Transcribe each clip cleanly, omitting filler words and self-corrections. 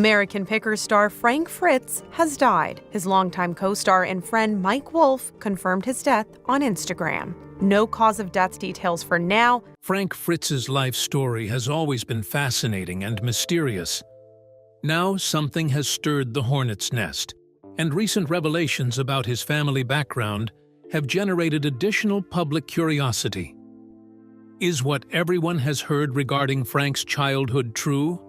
American Pickers star Frank Fritz has died. His longtime co-star and friend Mike Wolfe confirmed his death on Instagram. No cause of death details for now. Frank Fritz's life story has always been fascinating and mysterious. Now something has stirred the hornet's nest, and recent revelations about his family background have generated additional public curiosity. Is what everyone has heard regarding Frank's childhood true?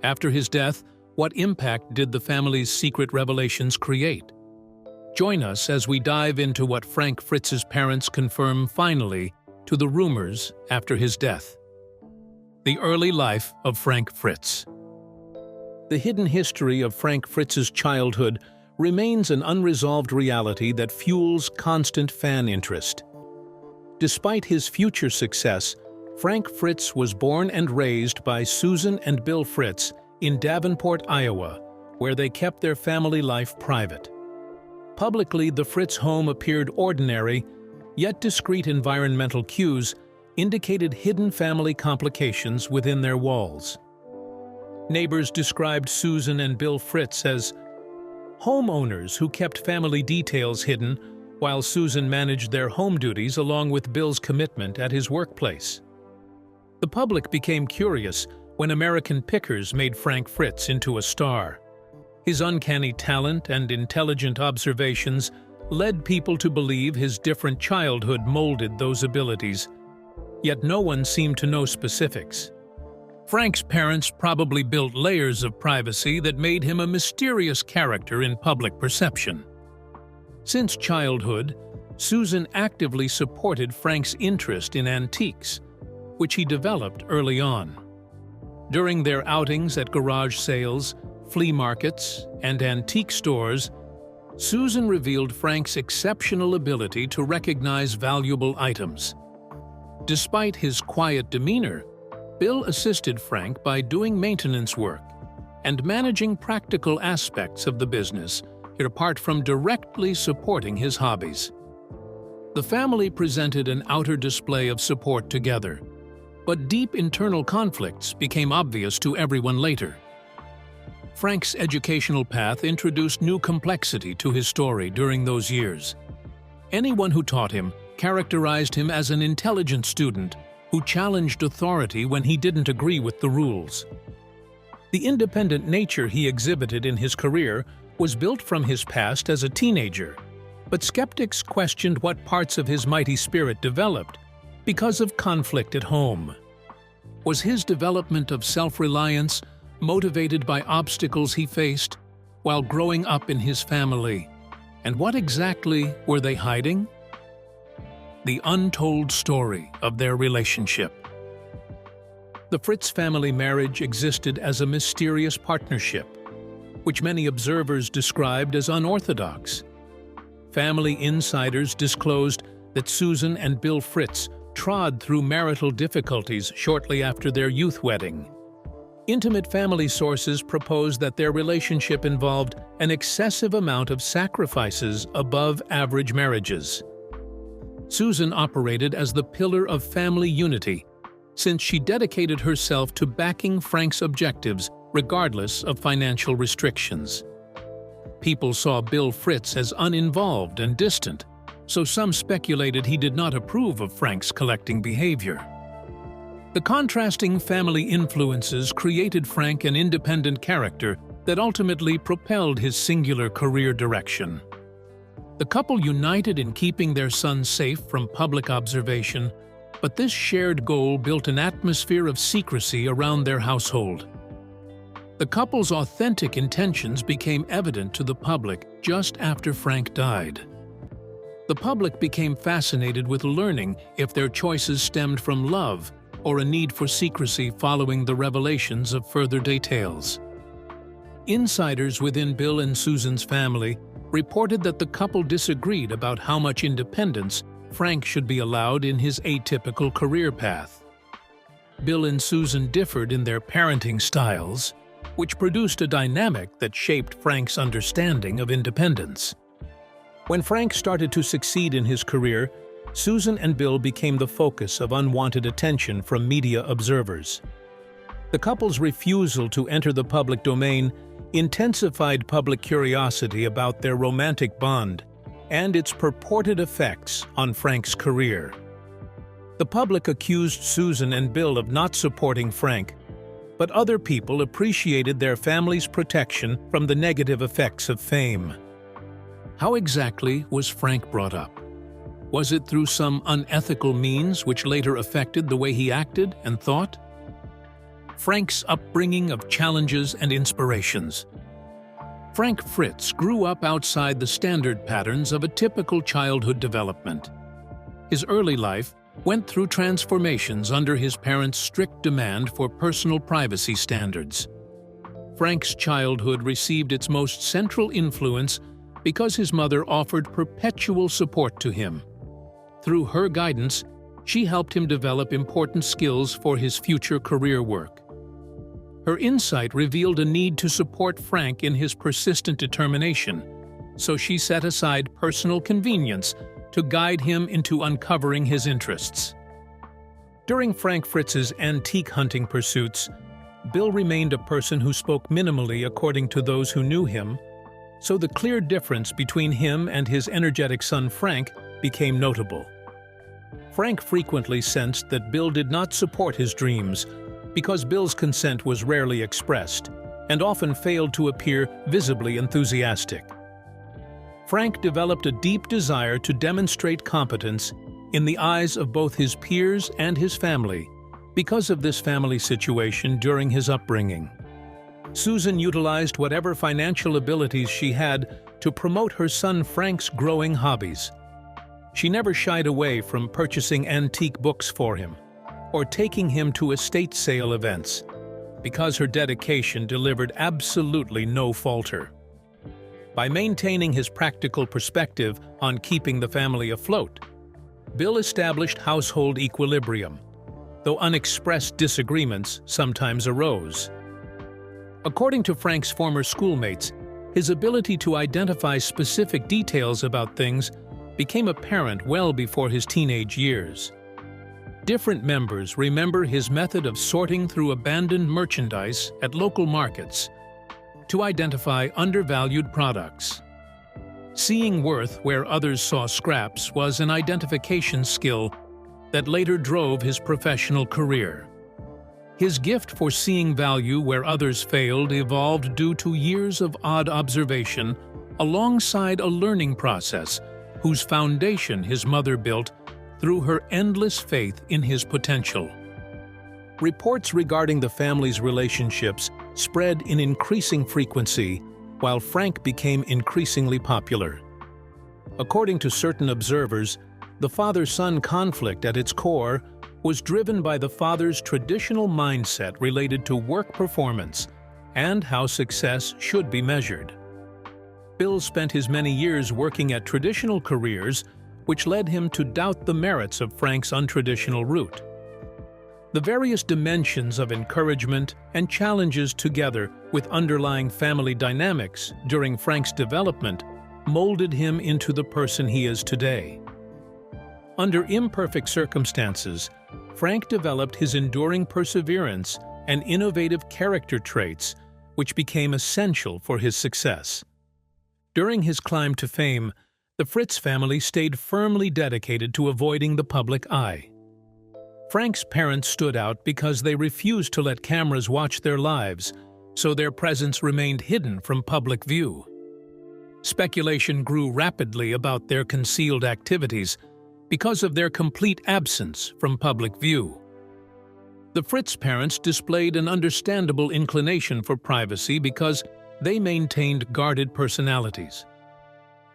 After his death, what impact did the family's secret revelations create? Join us as we dive into what Frank Fritz's parents confirm finally to the rumors after his death. The early life of Frank Fritz. The hidden history of Frank Fritz's childhood remains an unresolved reality that fuels constant fan interest. Despite his future success, Frank Fritz was born and raised by Susan and Bill Fritz in Davenport, Iowa, where they kept their family life private. Publicly, the Fritz home appeared ordinary, yet discreet environmental cues indicated hidden family complications within their walls. Neighbors described Susan and Bill Fritz as homeowners who kept family details hidden while Susan managed their home duties along with Bill's commitment at his workplace. The public became curious when American Pickers made Frank Fritz into a star. His uncanny talent and intelligent observations led people to believe his different childhood molded those abilities, yet no one seemed to know specifics. Frank's parents probably built layers of privacy that made him a mysterious character in public perception. Since childhood, Susan actively supported Frank's interest in antiques, which he developed early on. During their outings at garage sales, flea markets, and antique stores, Susan revealed Frank's exceptional ability to recognize valuable items. Despite his quiet demeanor, Bill assisted Frank by doing maintenance work and managing practical aspects of the business, apart from directly supporting his hobbies. The family presented an outer display of support together, but deep internal conflicts became obvious to everyone later. Frank's educational path introduced new complexity to his story during those years. Anyone who taught him characterized him as an intelligent student who challenged authority when he didn't agree with the rules. The independent nature he exhibited in his career was built from his past as a teenager, but skeptics questioned what parts of his mighty spirit developed because of conflict at home. Was his development of self-reliance motivated by obstacles he faced while growing up in his family? And what exactly were they hiding? The untold story of their relationship. The Fritz family marriage existed as a mysterious partnership, which many observers described as unorthodox. Family insiders disclosed that Susan and Bill Fritz trod through marital difficulties shortly after their youth wedding. Intimate family sources proposed that their relationship involved an excessive amount of sacrifices above average marriages. Susan operated as the pillar of family unity, since she dedicated herself to backing Frank's objectives regardless of financial restrictions. People saw Bill Fritz as uninvolved and distant, so some speculated he did not approve of Frank's collecting behavior. The contrasting family influences created Frank an independent character that ultimately propelled his singular career direction. The couple united in keeping their son safe from public observation, but this shared goal built an atmosphere of secrecy around their household. The couple's authentic intentions became evident to the public just after Frank died. The public became fascinated with learning if their choices stemmed from love or a need for secrecy following the revelations of further details. Insiders within Bill and Susan's family reported that the couple disagreed about how much independence Frank should be allowed in his atypical career path. Bill and Susan differed in their parenting styles, which produced a dynamic that shaped Frank's understanding of independence. When Frank started to succeed in his career, Susan and Bill became the focus of unwanted attention from media observers. The couple's refusal to enter the public domain intensified public curiosity about their romantic bond and its purported effects on Frank's career. The public accused Susan and Bill of not supporting Frank, but other people appreciated their family's protection from the negative effects of fame. How exactly was Frank brought up? Was it through some unethical means which later affected the way he acted and thought? Frank's upbringing of challenges and inspirations. Frank Fritz grew up outside the standard patterns of a typical childhood development. His early life went through transformations under his parents' strict demand for personal privacy standards. Frank's childhood received its most central influence because his mother offered perpetual support to him. Through her guidance, she helped him develop important skills for his future career work. Her insight revealed a need to support Frank in his persistent determination, so she set aside personal convenience to guide him into uncovering his interests. During Frank Fritz's antique hunting pursuits, Bill remained a person who spoke minimally according to those who knew him, so the clear difference between him and his energetic son Frank became notable. Frank frequently sensed that Bill did not support his dreams because Bill's consent was rarely expressed and often failed to appear visibly enthusiastic. Frank developed a deep desire to demonstrate competence in the eyes of both his peers and his family because of this family situation during his upbringing. Susan utilized whatever financial abilities she had to promote her son Frank's growing hobbies. She never shied away from purchasing antique books for him or taking him to estate sale events, because her dedication delivered absolutely no falter. By maintaining his practical perspective on keeping the family afloat, Bill established household equilibrium, though unexpressed disagreements sometimes arose. According to Frank's former schoolmates, his ability to identify specific details about things became apparent well before his teenage years. Different members remember his method of sorting through abandoned merchandise at local markets to identify undervalued products. Seeing worth where others saw scraps was an identification skill that later drove his professional career. His gift for seeing value where others failed evolved due to years of odd observation alongside a learning process whose foundation his mother built through her endless faith in his potential. Reports regarding the family's relationships spread in increasing frequency while Frank became increasingly popular. According to certain observers, the father-son conflict at its core was driven by the father's traditional mindset related to work performance and how success should be measured. Bill spent his many years working at traditional careers, which led him to doubt the merits of Frank's untraditional route. The various dimensions of encouragement and challenges together with underlying family dynamics during Frank's development molded him into the person he is today. Under imperfect circumstances, Frank developed his enduring perseverance and innovative character traits, which became essential for his success. During his climb to fame, the Fritz family stayed firmly dedicated to avoiding the public eye. Frank's parents stood out because they refused to let cameras watch their lives, so their presence remained hidden from public view. Speculation grew rapidly about their concealed activities because of their complete absence from public view. The Fritz parents displayed an understandable inclination for privacy because they maintained guarded personalities.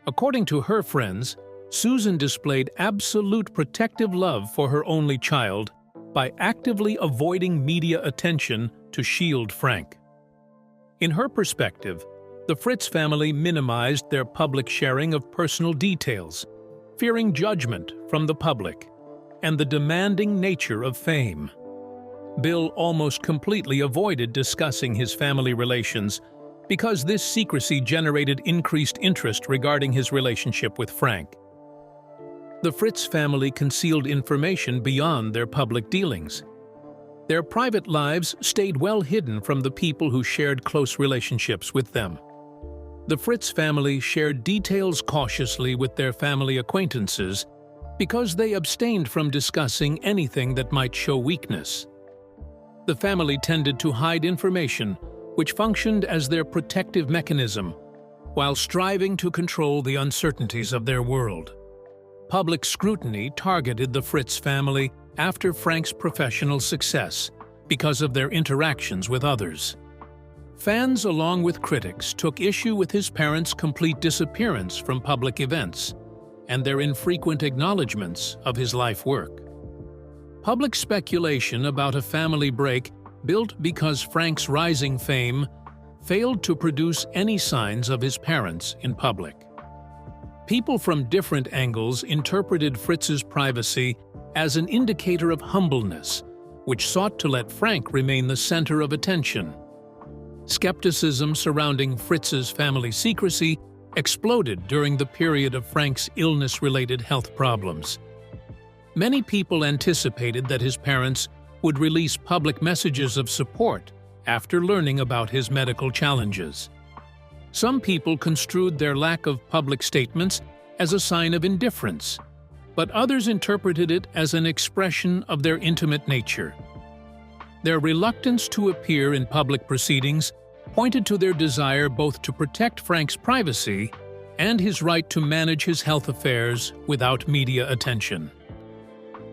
According to her friends, Susan displayed absolute protective love for her only child by actively avoiding media attention to shield Frank. In her perspective, the Fritz family minimized their public sharing of personal details, fearing judgment from the public and the demanding nature of fame. Bill almost completely avoided discussing his family relations because this secrecy generated increased interest regarding his relationship with Frank. The Fritz family concealed information beyond their public dealings. Their private lives stayed well hidden from the people who shared close relationships with them. The Fritz family shared details cautiously with their family acquaintances because they abstained from discussing anything that might show weakness. The family tended to hide information, which functioned as their protective mechanism, while striving to control the uncertainties of their world. Public scrutiny targeted the Fritz family after Frank's professional success because of their interactions with others. Fans, along with critics, took issue with his parents' complete disappearance from public events and their infrequent acknowledgments of his life work. Public speculation about a family break built because Frank's rising fame failed to produce any signs of his parents in public. People from different angles interpreted Fritz's privacy as an indicator of humbleness, which sought to let Frank remain the center of attention. Skepticism surrounding Fritz's family secrecy exploded during the period of Frank's illness-related health problems. Many people anticipated that his parents would release public messages of support after learning about his medical challenges. Some people construed their lack of public statements as a sign of indifference, but others interpreted it as an expression of their intimate nature. Their reluctance to appear in public proceedings pointed to their desire both to protect Frank's privacy and his right to manage his health affairs without media attention.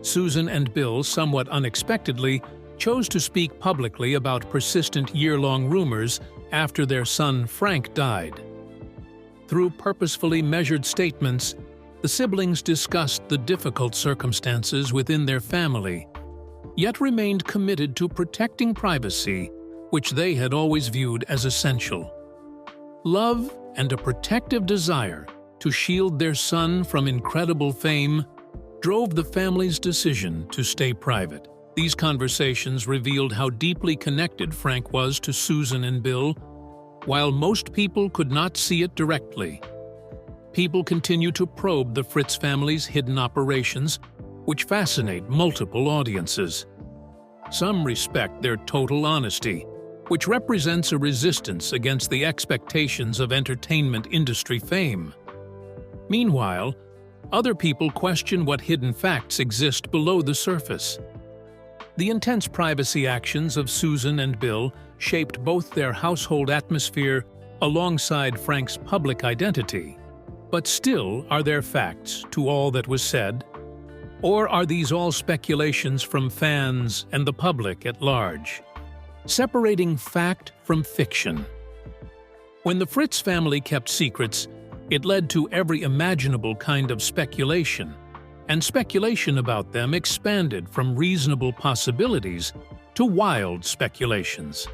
Susan and Bill, somewhat unexpectedly, chose to speak publicly about persistent year-long rumors after their son Frank died. Through purposefully measured statements, the siblings discussed the difficult circumstances within their family, yet remained committed to protecting privacy, which they had always viewed as essential. Love and a protective desire to shield their son from incredible fame drove the family's decision to stay private. These conversations revealed how deeply connected Frank was to Susan and Bill. While most people could not see it directly, people continue to probe the Fritz family's hidden operations, which fascinate multiple audiences. Some respect their total honesty, which represents a resistance against the expectations of entertainment industry fame. Meanwhile, other people question what hidden facts exist below the surface. The intense privacy actions of Susan and Bill shaped both their household atmosphere alongside Frank's public identity. But still, are there facts to all that was said? Or are these all speculations from fans and the public at large? Separating fact from fiction. When the Fritz family kept secrets, it led to every imaginable kind of speculation, and speculation about them expanded from reasonable possibilities to wild speculations.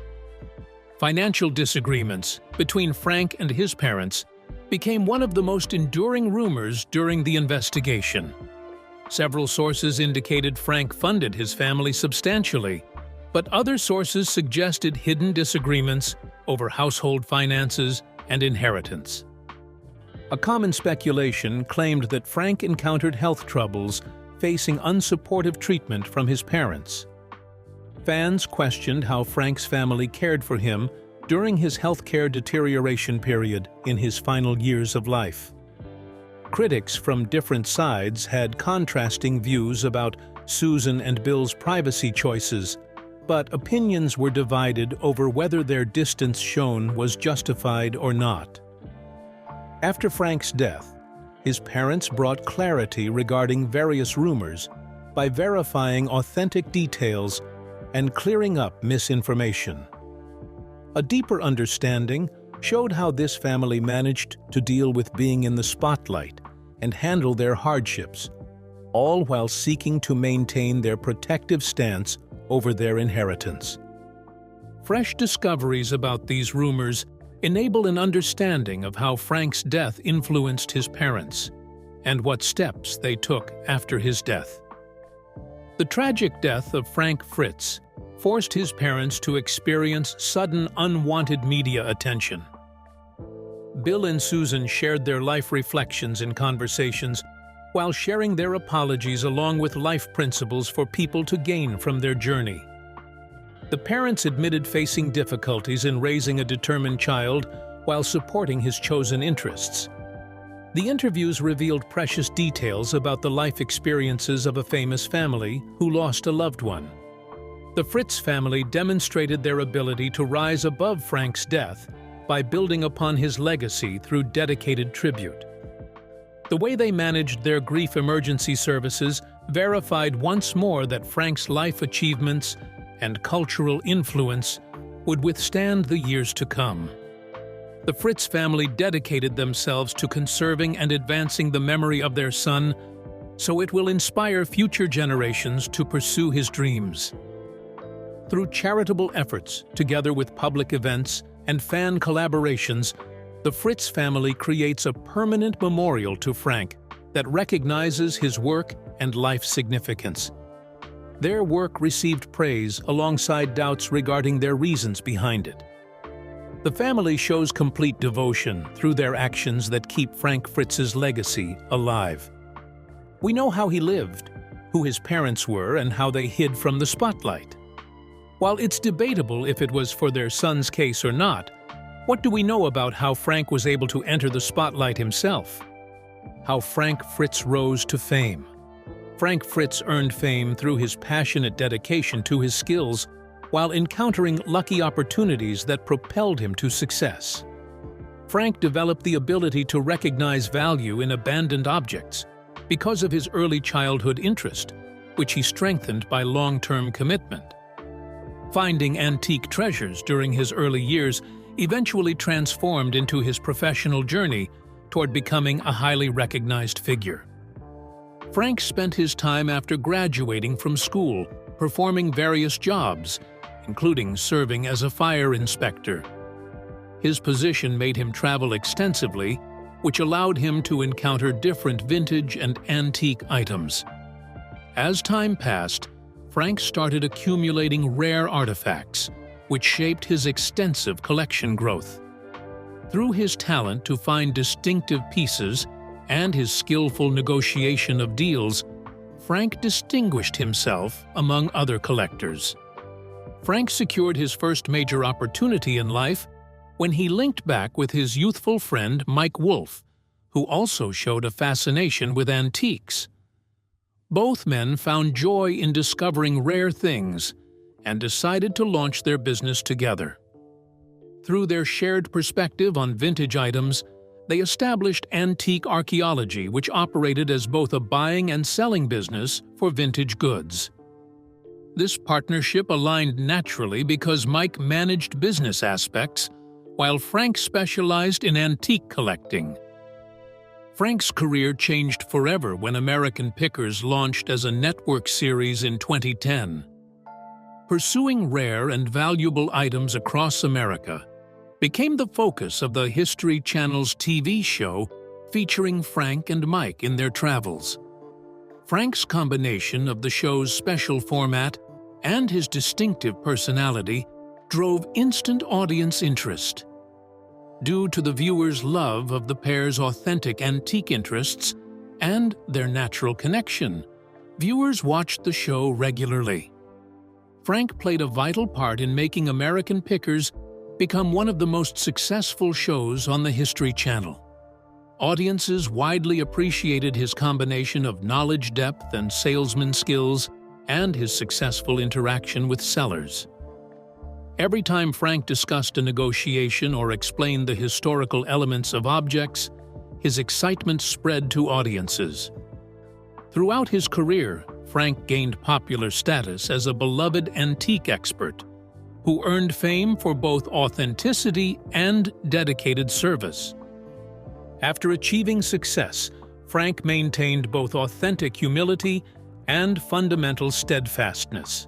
Financial disagreements between Frank and his parents became one of the most enduring rumors during the investigation. Several sources indicated Frank funded his family substantially, but other sources suggested hidden disagreements over household finances and inheritance. A common speculation claimed that Frank encountered health troubles, facing unsupportive treatment from his parents. Fans questioned how Frank's family cared for him during his healthcare deterioration period in his final years of life. Critics from different sides had contrasting views about Susan and Bill's privacy choices, but opinions were divided over whether their distance shown was justified or not. After Frank's death, his parents brought clarity regarding various rumors by verifying authentic details and clearing up misinformation. A deeper understanding showed how this family managed to deal with being in the spotlight and handle their hardships, all while seeking to maintain their protective stance over their inheritance. Fresh discoveries about these rumors enable an understanding of how Frank's death influenced his parents and what steps they took after his death. The tragic death of Frank Fritz forced his parents to experience sudden, unwanted media attention. Bill and Susan shared their life reflections in conversations while sharing their apologies along with life principles for people to gain from their journey. The parents admitted facing difficulties in raising a determined child while supporting his chosen interests. The interviews revealed precious details about the life experiences of a famous family who lost a loved one. The Fritz family demonstrated their ability to rise above Frank's death by building upon his legacy through dedicated tribute. The way they managed their grief emergency services verified once more that Frank's life achievements and cultural influence would withstand the years to come. The Fritz family dedicated themselves to conserving and advancing the memory of their son, so it will inspire future generations to pursue his dreams. Through charitable efforts, together with public events and fan collaborations, the Fritz family creates a permanent memorial to Frank that recognizes his work and life significance. Their work received praise alongside doubts regarding their reasons behind it. The family shows complete devotion through their actions that keep Frank Fritz's legacy alive. We know how he lived, who his parents were, and how they hid from the spotlight. While it's debatable if it was for their son's case or not, what do we know about how Frank was able to enter the spotlight himself? How Frank Fritz rose to fame. Frank Fritz earned fame through his passionate dedication to his skills while encountering lucky opportunities that propelled him to success. Frank developed the ability to recognize value in abandoned objects because of his early childhood interest, which he strengthened by long-term commitment. Finding antique treasures during his early years eventually transformed into his professional journey toward becoming a highly recognized figure. Frank spent his time after graduating from school performing various jobs, including serving as a fire inspector. His position made him travel extensively, which allowed him to encounter different vintage and antique items. As time passed, Frank started accumulating rare artifacts, which shaped his extensive collection growth. Through his talent to find distinctive pieces and his skillful negotiation of deals, Frank distinguished himself among other collectors. Frank secured his first major opportunity in life when he linked back with his youthful friend Mike Wolfe, who also showed a fascination with antiques. Both men found joy in discovering rare things and decided to launch their business together. Through their shared perspective on vintage items, they established Antique Archaeology, which operated as both a buying and selling business for vintage goods. This partnership aligned naturally because Mike managed business aspects, while Frank specialized in antique collecting. Frank's career changed forever when American Pickers launched as a network series in 2010. Pursuing rare and valuable items across America became the focus of the History Channel's TV show featuring Frank and Mike in their travels. Frank's combination of the show's special format and his distinctive personality drove instant audience interest. Due to the viewers' love of the pair's authentic antique interests and their natural connection, viewers watched the show regularly. Frank played a vital part in making American Pickers become one of the most successful shows on the History Channel. Audiences widely appreciated his combination of knowledge depth and salesman skills and his successful interaction with sellers. Every time Frank discussed a negotiation or explained the historical elements of objects, his excitement spread to audiences. Throughout his career, Frank gained popular status as a beloved antique expert who earned fame for both authenticity and dedicated service. After achieving success, Frank maintained both authentic humility and fundamental steadfastness.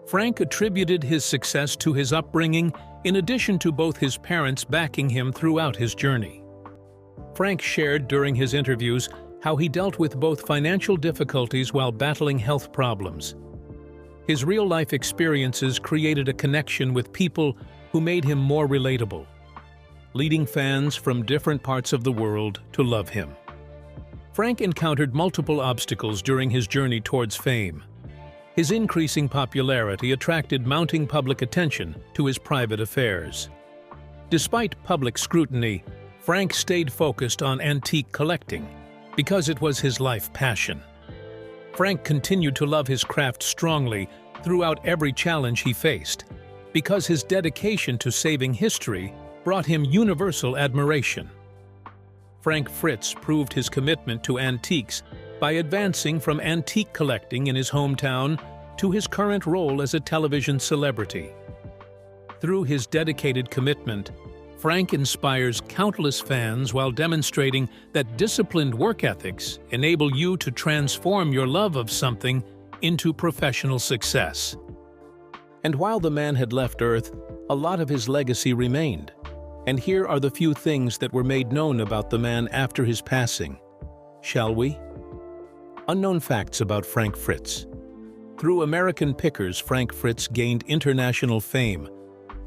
Frank attributed his success to his upbringing in addition to both his parents backing him throughout his journey. Frank shared during his interviews how he dealt with both financial difficulties while battling health problems. His real-life experiences created a connection with people who made him more relatable, leading fans from different parts of the world to love him. Frank encountered multiple obstacles during his journey towards fame. His increasing popularity attracted mounting public attention to his private affairs. Despite public scrutiny, Frank stayed focused on antique collecting because it was his life passion. Frank continued to love his craft strongly throughout every challenge he faced, because his dedication to saving history brought him universal admiration. Frank Fritz proved his commitment to antiques by advancing from antique collecting in his hometown to his current role as a television celebrity. Through his dedicated commitment, Frank inspires countless fans while demonstrating that disciplined work ethics enable you to transform your love of something into professional success. And while the man had left Earth, a lot of his legacy remained. And here are the few things that were made known about the man after his passing. Shall we? Unknown facts about Frank Fritz. Through American Pickers, Frank Fritz gained international fame,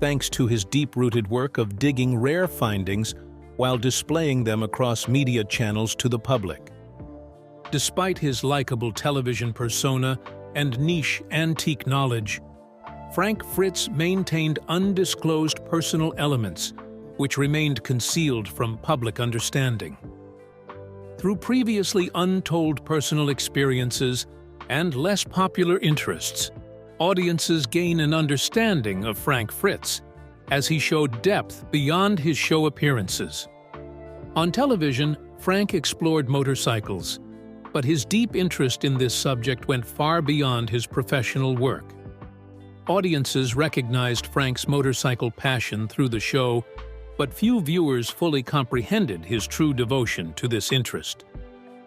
thanks to his deep-rooted work of digging rare findings while displaying them across media channels to the public. Despite his likable television persona and niche antique knowledge, Frank Fritz maintained undisclosed personal elements which remained concealed from public understanding. Through previously untold personal experiences and less popular interests, audiences gain an understanding of Frank Fritz as he showed depth beyond his show appearances. On television, Frank explored motorcycles, but his deep interest in this subject went far beyond his professional work. Audiences recognized Frank's motorcycle passion through the show, but few viewers fully comprehended his true devotion to this interest.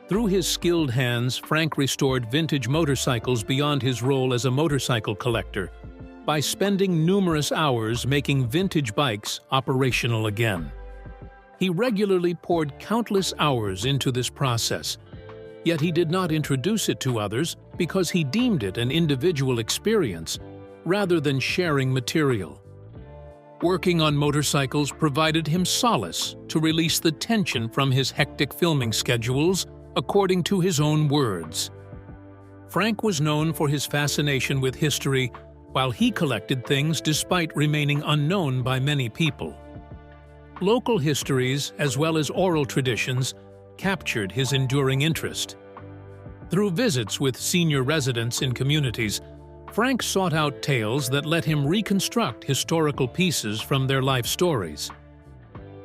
Through his skilled hands, Frank restored vintage motorcycles beyond his role as a motorcycle collector by spending numerous hours making vintage bikes operational again. He regularly poured countless hours into this process, yet he did not introduce it to others because he deemed it an individual experience rather than sharing material. Working on motorcycles provided him solace to release the tension from his hectic filming schedules, according to his own words. Frank was known for his fascination with history while he collected things despite remaining unknown by many people. Local histories, as well as oral traditions, captured his enduring interest. Through visits with senior residents in communities, Frank sought out tales that let him reconstruct historical pieces from their life stories.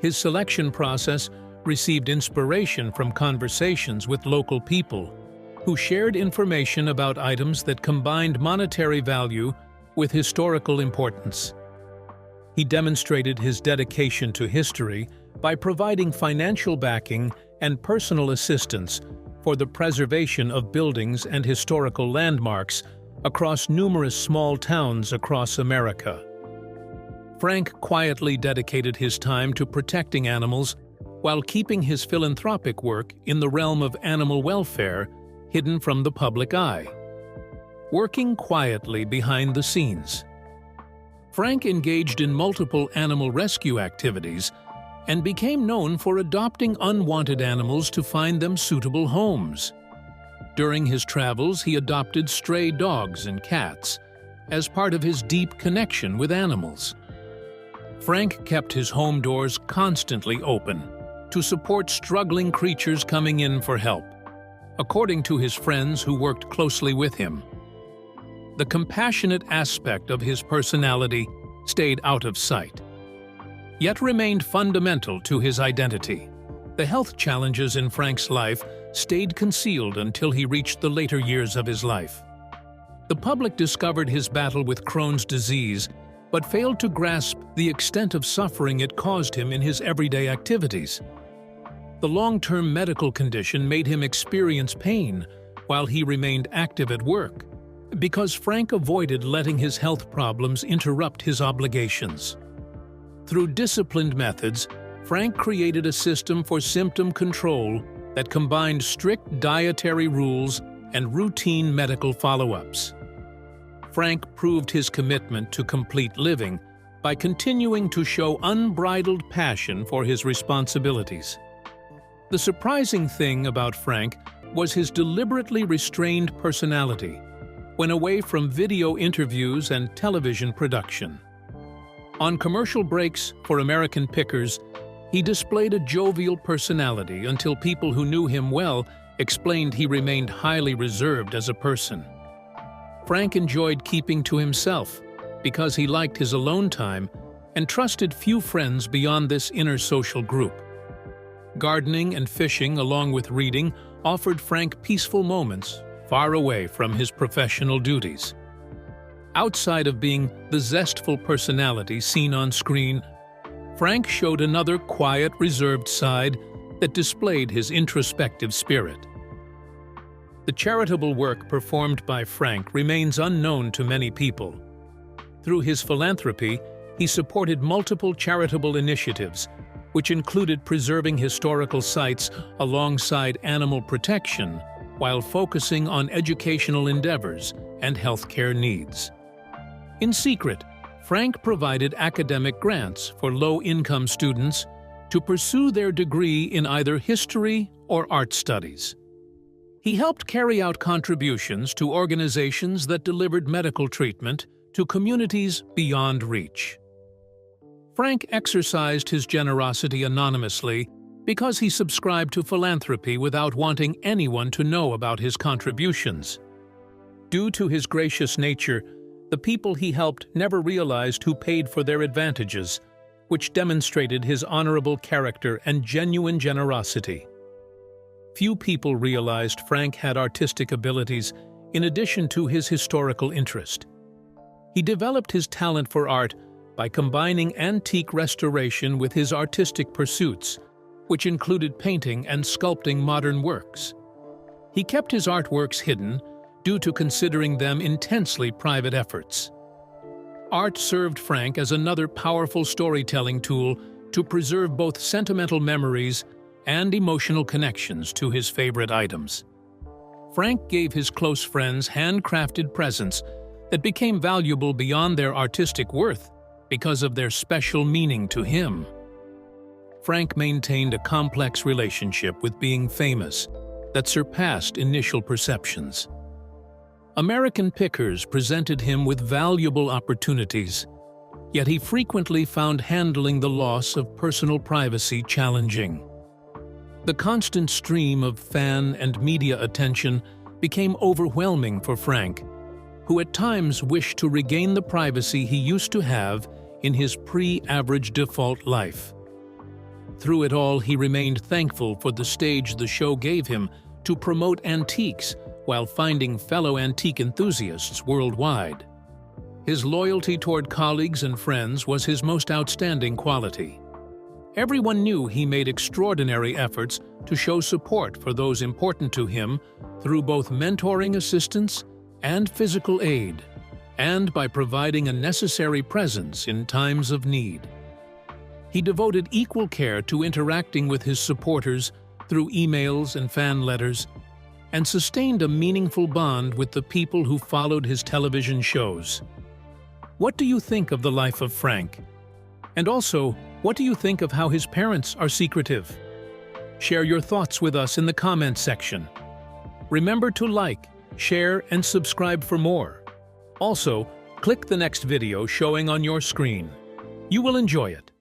His selection process received inspiration from conversations with local people who shared information about items that combined monetary value with historical importance. He demonstrated his dedication to history by providing financial backing and personal assistance for the preservation of buildings and historical landmarks across numerous small towns across America. Frank quietly dedicated his time to protecting animals while keeping his philanthropic work in the realm of animal welfare hidden from the public eye. Working quietly behind the scenes, Frank engaged in multiple animal rescue activities and became known for adopting unwanted animals to find them suitable homes. During his travels, he adopted stray dogs and cats as part of his deep connection with animals. Frank kept his home doors constantly open to support struggling creatures coming in for help, according to his friends who worked closely with him. The compassionate aspect of his personality stayed out of sight, yet remained fundamental to his identity. The health challenges in Frank's life stayed concealed until he reached the later years of his life. The public discovered his battle with Crohn's disease, but failed to grasp the extent of suffering it caused him in his everyday activities. The long-term medical condition made him experience pain while he remained active at work, because Frank avoided letting his health problems interrupt his obligations. Through disciplined methods, Frank created a system for symptom control that combined strict dietary rules and routine medical follow-ups. Frank proved his commitment to complete living by continuing to show unbridled passion for his responsibilities. The surprising thing about Frank was his deliberately restrained personality. when away from video interviews and television production. On commercial breaks for American Pickers, he displayed a jovial personality until people who knew him well explained he remained highly reserved as a person. Frank enjoyed keeping to himself because he liked his alone time and trusted few friends beyond this inner social group. Gardening and fishing, along with reading, offered Frank peaceful moments far away from his professional duties. Outside of being the zestful personality seen on screen, Frank showed another quiet, reserved side that displayed his introspective spirit. The charitable work performed by Frank remains unknown to many people. Through his philanthropy, he supported multiple charitable initiatives, which included preserving historical sites alongside animal protection while focusing on educational endeavors and healthcare needs. In secret, Frank provided academic grants for low-income students to pursue their degree in either history or art studies. He helped carry out contributions to organizations that delivered medical treatment to communities beyond reach. Frank exercised his generosity anonymously because he subscribed to philanthropy without wanting anyone to know about his contributions. Due to his gracious nature, the people he helped never realized who paid for their advantages, which demonstrated his honorable character and genuine generosity. Few people realized Frank had artistic abilities in addition to his historical interest. He developed his talent for art by combining antique restoration with his artistic pursuits, which included painting and sculpting modern works. He kept his artworks hidden due to considering them intensely private efforts. Art served Frank as another powerful storytelling tool to preserve both sentimental memories and emotional connections to his favorite items. Frank gave his close friends handcrafted presents that became valuable beyond their artistic worth because of their special meaning to him. Frank maintained a complex relationship with being famous that surpassed initial perceptions. American Pickers presented him with valuable opportunities, yet he frequently found handling the loss of personal privacy challenging. The constant stream of fan and media attention became overwhelming for Frank, who at times wished to regain the privacy he used to have in his pre-average default life. Through it all, he remained thankful for the stage the show gave him to promote antiques while finding fellow antique enthusiasts worldwide. His loyalty toward colleagues and friends was his most outstanding quality. Everyone knew he made extraordinary efforts to show support for those important to him through both mentoring assistance and physical aid, and by providing a necessary presence in times of need. He devoted equal care to interacting with his supporters through emails and fan letters, and sustained a meaningful bond with the people who followed his television shows. What do you think of the life of Frank? And also, what do you think of how his parents are secretive? Share your thoughts with us in the comments section. Remember to like, share, and subscribe for more. Also, click the next video showing on your screen. You will enjoy it.